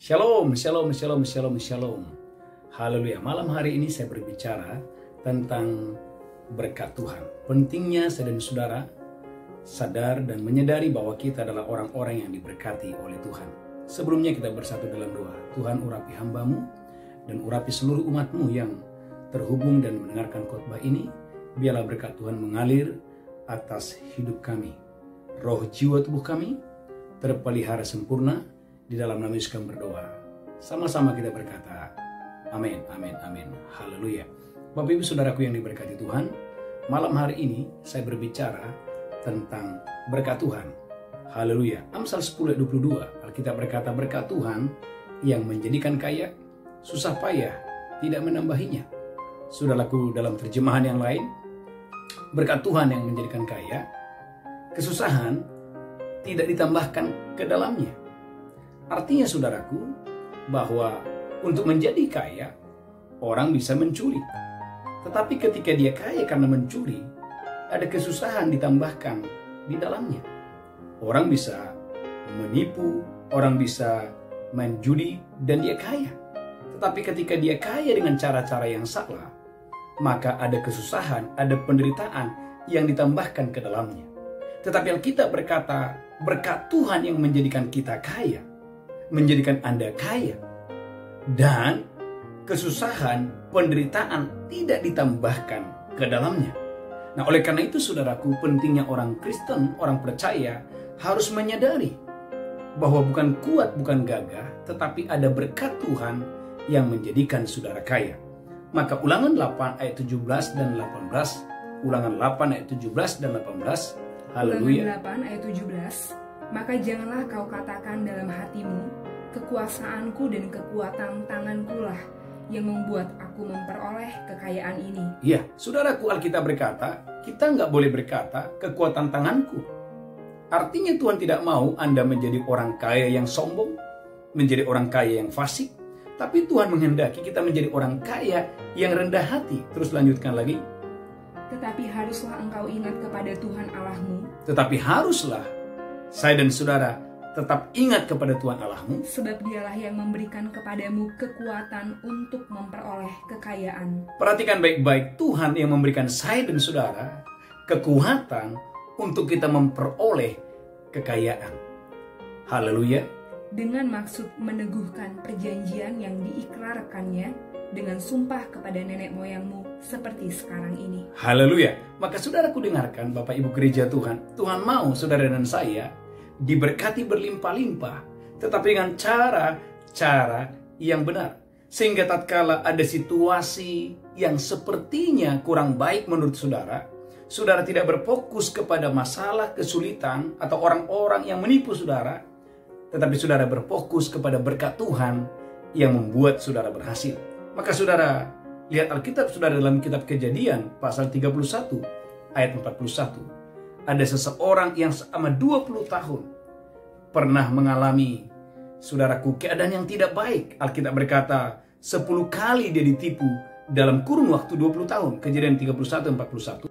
Shalom, shalom, shalom, shalom, shalom. Haleluya. Malam hari ini saya berbicara tentang berkat Tuhan. Pentingnya saya dan saudara sadar dan menyadari bahwa kita adalah orang-orang yang diberkati oleh Tuhan. Sebelumnya kita bersatu dalam doa. Tuhan, urapi hamba-Mu dan urapi seluruh umat-Mu yang terhubung dan mendengarkan khotbah ini. Biarlah berkat Tuhan mengalir atas hidup kami. Roh, jiwa, tubuh kami terpelihara sempurna. Di dalam nama Yesus kami berdoa. Sama-sama kita berkata, amin, amin, amin. Haleluya. Bapak Ibu Saudaraku yang diberkati Tuhan, malam hari ini saya berbicara tentang berkat Tuhan. Haleluya. Amsal 10 ayat 22, Alkitab berkata berkat Tuhan yang menjadikan kaya, susah payah tidak menambahinya. Saudaraku, dalam terjemahan yang lain, berkat Tuhan yang menjadikan kaya, kesusahan tidak ditambahkan ke dalamnya. Artinya saudaraku, bahwa untuk menjadi kaya, orang bisa mencuri. Tetapi ketika dia kaya karena mencuri, ada kesusahan ditambahkan di dalamnya. Orang bisa menipu, orang bisa main judi, dan dia kaya. Tetapi ketika dia kaya dengan cara-cara yang salah, maka ada kesusahan, ada penderitaan yang ditambahkan ke dalamnya. Tetapi Alkitab berkata, berkat Tuhan yang menjadikan kita kaya, menjadikan Anda kaya, dan kesusahan, penderitaan tidak ditambahkan ke dalamnya. Nah, oleh karena itu saudaraku, pentingnya orang Kristen, orang percaya harus menyadari bahwa bukan kuat, bukan gagah, tetapi ada berkat Tuhan yang menjadikan saudara kaya. Maka Ulangan 8 ayat 17 dan 18, Ulangan 8 ayat 17 dan 18, haleluya. Ulangan 8 ayat 17, maka janganlah kau katakan dalam hatimu, kekuasaanku dan kekuatan tanganku lah yang membuat aku memperoleh kekayaan ini. Ya, saudaraku, Alkitab berkata, kita nggak boleh berkata kekuatan tanganku. Artinya Tuhan tidak mau Anda menjadi orang kaya yang sombong, menjadi orang kaya yang fasik. Tapi Tuhan menghendaki kita menjadi orang kaya yang rendah hati. Terus lanjutkan lagi. Tetapi haruslah engkau ingat kepada Tuhan Allahmu. Tetapi haruslah saya dan saudara tetap ingat kepada Tuhan Allahmu. Sebab dialah yang memberikan kepadamu kekuatan untuk memperoleh kekayaan. Perhatikan baik-baik, Tuhan yang memberikan saya dan saudara kekuatan untuk kita memperoleh kekayaan. Haleluya. Dengan maksud meneguhkan perjanjian yang diikrarkannya dengan sumpah kepada nenek moyangmu seperti sekarang ini. Haleluya. Maka saudaraku dengarkan, Bapak Ibu gereja Tuhan. Tuhan mau saudara dan saya diberkati berlimpah-limpah, tetapi dengan cara yang benar. Sehingga tatkala ada situasi yang sepertinya kurang baik menurut saudara, saudara tidak berfokus kepada masalah, kesulitan, atau orang-orang yang menipu saudara, tetapi saudara berfokus kepada berkat Tuhan yang membuat saudara berhasil. Maka saudara lihat Alkitab saudara dalam kitab Kejadian pasal 31 ayat 41. Ada seseorang yang selama 20 tahun pernah mengalami, saudaraku, keadaan yang tidak baik. Alkitab berkata 10 kali dia ditipu dalam kurun waktu 20 tahun. Kejadian 31 41.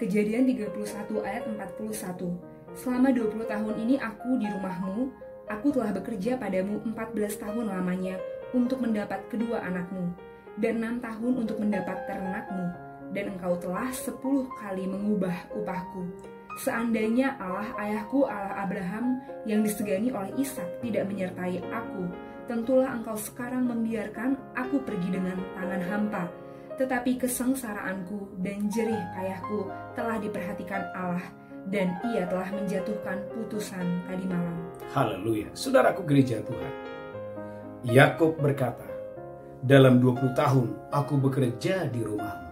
Kejadian 31 ayat 41. Selama 20 tahun ini aku di rumahmu, aku telah bekerja padamu 14 tahun lamanya untuk mendapat kedua anakmu, dan 6 tahun untuk mendapat ternakmu, dan engkau telah 10 kali mengubah upahku. Seandainya Allah ayahku, Allah Abraham yang disegani oleh Ishak tidak menyertai aku, tentulah engkau sekarang membiarkan aku pergi dengan tangan hampa. Tetapi kesengsaraanku dan jerih payahku telah diperhatikan Allah, dan ia telah menjatuhkan putusan tadi malam. Haleluya. Saudaraku gereja Tuhan, Yakub berkata, dalam 20 tahun aku bekerja di rumahmu.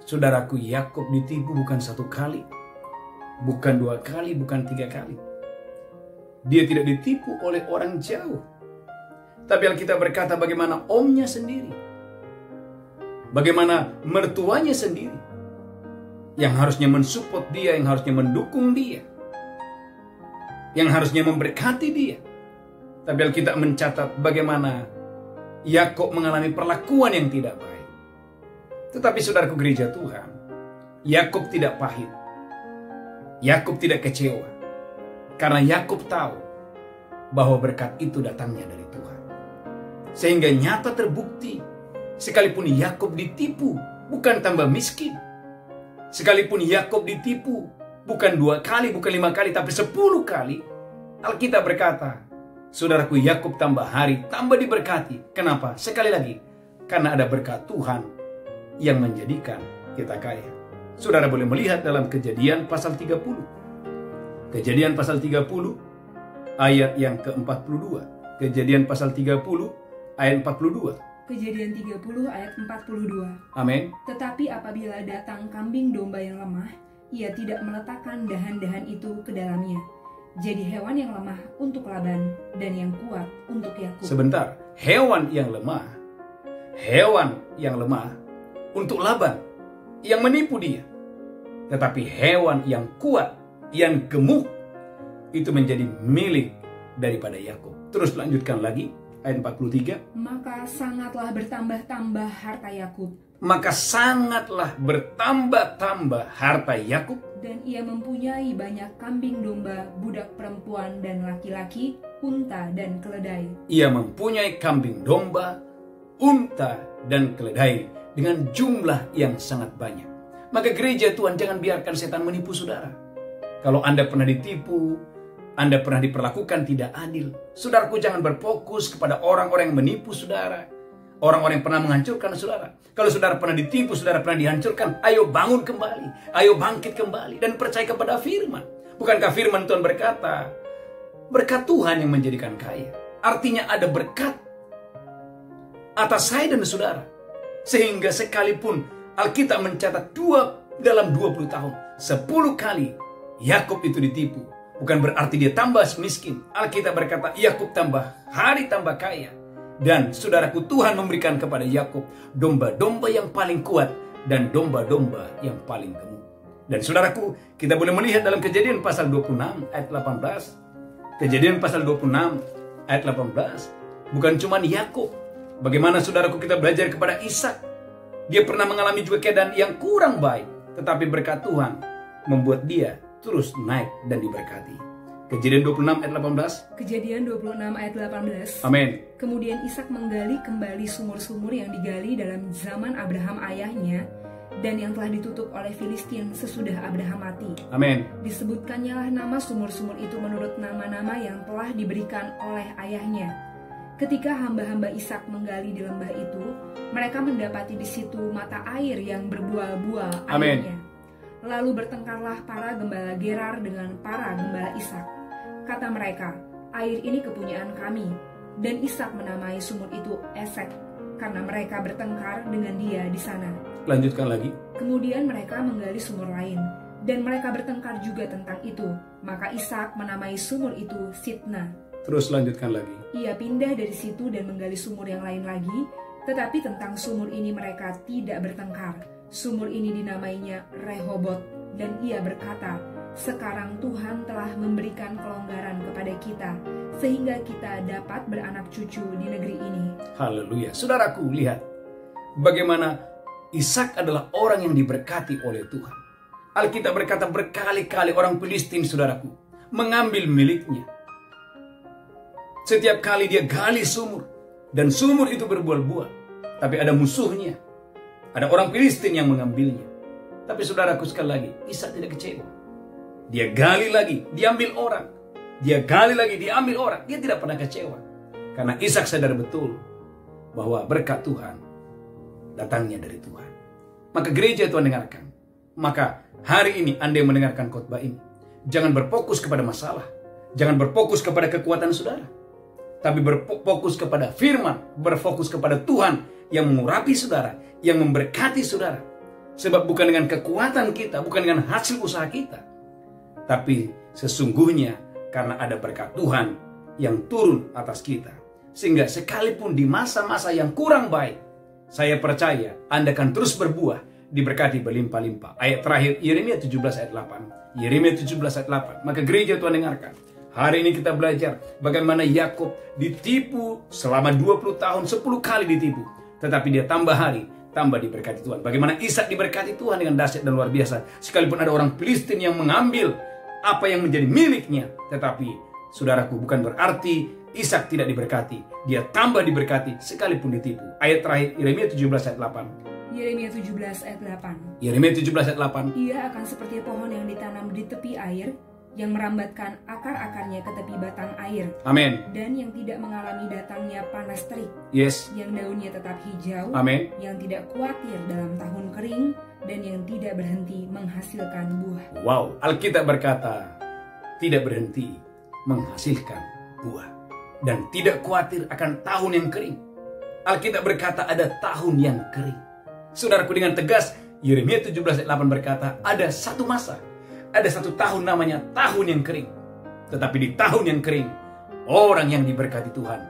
Saudaraku, Yakub ditipu bukan 1 kali, bukan 2 kali, bukan 3 kali. Dia tidak ditipu oleh orang jauh. Tapi Alkitab berkata bagaimana omnya sendiri, bagaimana mertuanya sendiri, yang harusnya mensupport dia, yang harusnya mendukung dia, yang harusnya memberkati dia. Tapi Alkitab mencatat bagaimana Yakub mengalami perlakuan yang tidak baik. Tetapi saudaraku gereja Tuhan, Yakub tidak pahit. Yakub tidak kecewa. Karena Yakub tahu bahwa berkat itu datangnya dari Tuhan. Sehingga nyata terbukti, sekalipun Yakub ditipu, bukan tambah miskin. Sekalipun Yakub ditipu, bukan 2 kali, bukan 5 kali, tapi 10 kali. Alkitab berkata, saudaraku, Yakub tambah hari, tambah diberkati. Kenapa? Sekali lagi, karena ada berkat Tuhan yang menjadikan kita kaya. Saudara boleh melihat dalam Kejadian pasal 30. Kejadian pasal 30 ayat yang ke-42. Kejadian pasal 30 ayat 42. Kejadian 30 ayat 42. Amin. Tetapi apabila datang kambing domba yang lemah, ia tidak meletakkan dahan-dahan itu ke dalamnya. Jadi hewan yang lemah untuk Laban dan yang kuat untuk Yakub. Sebentar, hewan yang lemah untuk Laban yang menipu dia. Tetapi hewan yang kuat, yang gemuk, itu menjadi milik daripada Yakub. Terus lanjutkan lagi ayat 43. Maka sangatlah bertambah-tambah harta Yakub. Maka sangatlah bertambah-tambah harta Yakub. Dan ia mempunyai banyak kambing domba, budak perempuan dan laki-laki, unta dan keledai. Ia mempunyai kambing domba, unta dan keledai dengan jumlah yang sangat banyak. Maka gereja Tuhan, jangan biarkan setan menipu saudara. Kalau Anda pernah ditipu, Anda pernah diperlakukan tidak adil, saudaraku, jangan berfokus kepada orang-orang yang menipu saudara, orang-orang yang pernah menghancurkan saudara. Kalau saudara pernah ditipu, saudara pernah dihancurkan, ayo bangun kembali, ayo bangkit kembali dan percaya kepada firman. Bukankah firman Tuhan berkata, berkat Tuhan yang menjadikan kaya. Artinya ada berkat atas saya dan saudara. Sehingga sekalipun Alkitab mencatat dalam 20 tahun, 10 kali Yakub itu ditipu, bukan berarti dia tambah miskin. Alkitab berkata Yakub tambah hari tambah kaya. Dan saudaraku, Tuhan memberikan kepada Yakub domba-domba yang paling kuat dan domba-domba yang paling gemuk. Dan saudaraku, kita boleh melihat dalam Kejadian pasal 26 ayat 18. Kejadian pasal 26 ayat 18. Bukan cuma Yakub. Bagaimana saudaraku kita belajar kepada Ishak. Dia pernah mengalami juga keadaan yang kurang baik, tetapi berkat Tuhan membuat dia terus naik dan diberkati. Kejadian 26 ayat 18. Kejadian 26 ayat 18. Amin. Kemudian Ishak menggali kembali sumur-sumur yang digali dalam zaman Abraham ayahnya dan yang telah ditutup oleh Filistin sesudah Abraham mati. Amin. Disebutkannya lah nama sumur-sumur itu menurut nama-nama yang telah diberikan oleh ayahnya. Ketika hamba-hamba Ishak menggali di lembah itu, mereka mendapati di situ mata air yang berbuah-buah airnya. Lalu bertengkarlah para gembala Gerar dengan para gembala Ishak. Kata mereka, air ini kepunyaan kami. Dan Ishak menamai sumur itu Esek, karena mereka bertengkar dengan dia di sana. Lanjutkan lagi. Kemudian mereka menggali sumur lain, dan mereka bertengkar juga tentang itu. Maka Ishak menamai sumur itu Sitna. Terus lanjutkan lagi. Ia pindah dari situ dan menggali sumur yang lain lagi, tetapi tentang sumur ini mereka tidak bertengkar. Sumur ini dinamainya Rehobot, dan ia berkata, sekarang Tuhan telah memberikan kelonggaran kepada kita, sehingga kita dapat beranak cucu di negeri ini. Haleluya. Saudaraku, lihat bagaimana Ishak adalah orang yang diberkati oleh Tuhan. Alkitab berkata berkali-kali orang Filistin, saudaraku, mengambil miliknya. Setiap kali dia gali sumur, dan sumur itu berbuah-buah, tapi ada musuhnya. Ada orang Filistin yang mengambilnya. Tapi saudaraku, sekali lagi, Ishak tidak kecewa. Dia gali lagi, diambil orang. Dia gali lagi, diambil orang. Dia tidak pernah kecewa. Karena Ishak sadar betul bahwa berkat Tuhan datangnya dari Tuhan. Maka gereja Tuhan dengarkan. Maka hari ini Anda yang mendengarkan khotbah ini, jangan berfokus kepada masalah. Jangan berfokus kepada kekuatan saudara. Tapi berfokus kepada firman, berfokus kepada Tuhan yang mengurapi saudara, yang memberkati saudara. Sebab bukan dengan kekuatan kita, bukan dengan hasil usaha kita, tapi sesungguhnya karena ada berkat Tuhan yang turun atas kita. Sehingga sekalipun di masa-masa yang kurang baik, saya percaya Anda akan terus berbuah, diberkati berlimpah-limpah. Ayat terakhir, Yeremia 17 ayat 8. Yeremia 17 ayat 8. Maka gereja Tuhan dengarkan. Hari ini kita belajar bagaimana Yakub ditipu selama 20 tahun, 10 kali ditipu. Tetapi dia tambah hari, tambah diberkati Tuhan. Bagaimana Ishak diberkati Tuhan dengan dahsyat dan luar biasa. Sekalipun ada orang Filistin yang mengambil apa yang menjadi miliknya, tetapi Saudaraku, bukan berarti Ishak tidak diberkati. Dia tambah diberkati sekalipun ditipu. Ayat terakhir, Yeremia 17 ayat 8. Yeremia 17 ayat 8. Yeremia 17 ayat 8. Ia akan seperti pohon yang ditanam di tepi air, yang merambatkan akar-akarnya ke tepi batang air. Amin. Dan yang tidak mengalami datangnya panas terik. Yes. Yang daunnya tetap hijau. Amin. Yang tidak khawatir dalam tahun kering, dan yang tidak berhenti menghasilkan buah. Wow, Alkitab berkata, tidak berhenti menghasilkan buah. Dan tidak khawatir akan tahun yang kering. Alkitab berkata ada tahun yang kering. Saudaraku, dengan tegas, Yeremia 17 ayat 8 berkata, ada satu masa, ada satu tahun namanya tahun yang kering. Tetapi di tahun yang kering, orang yang diberkati Tuhan,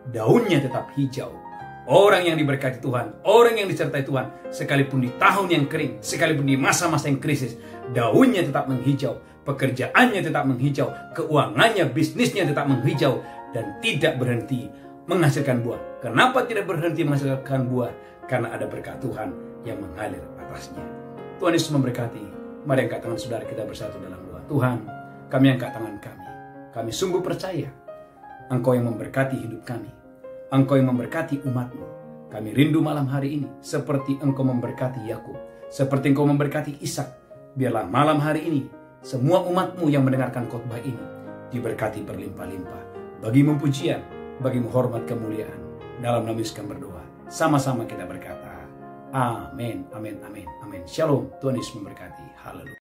daunnya tetap hijau. Orang yang diberkati Tuhan, orang yang disertai Tuhan, sekalipun di tahun yang kering, sekalipun di masa-masa yang krisis, daunnya tetap menghijau, pekerjaannya tetap menghijau, keuangannya, bisnisnya tetap menghijau, dan tidak berhenti menghasilkan buah. Kenapa tidak berhenti menghasilkan buah? Karena ada berkat Tuhan yang mengalir atasnya. Tuhan Yesus memberkati. Mari angkat tangan saudara, kita bersatu dalam doa. Tuhan, kami angkat tangan kami. Kami sungguh percaya Engkau yang memberkati hidup kami. Engkau yang memberkati umat-Mu. Kami rindu malam hari ini seperti Engkau memberkati Yakub, seperti Engkau memberkati Ishak. Biarlah malam hari ini semua umat-Mu yang mendengarkan khotbah ini diberkati berlimpah-limpah. Bagimu pujian, bagimu hormat kemuliaan. Dalam nama Yesus kami berdoa. Sama-sama kita berkata, amin, amin, amin, amin. Shalom, Tuhan Yesus memberkati. Haleluya.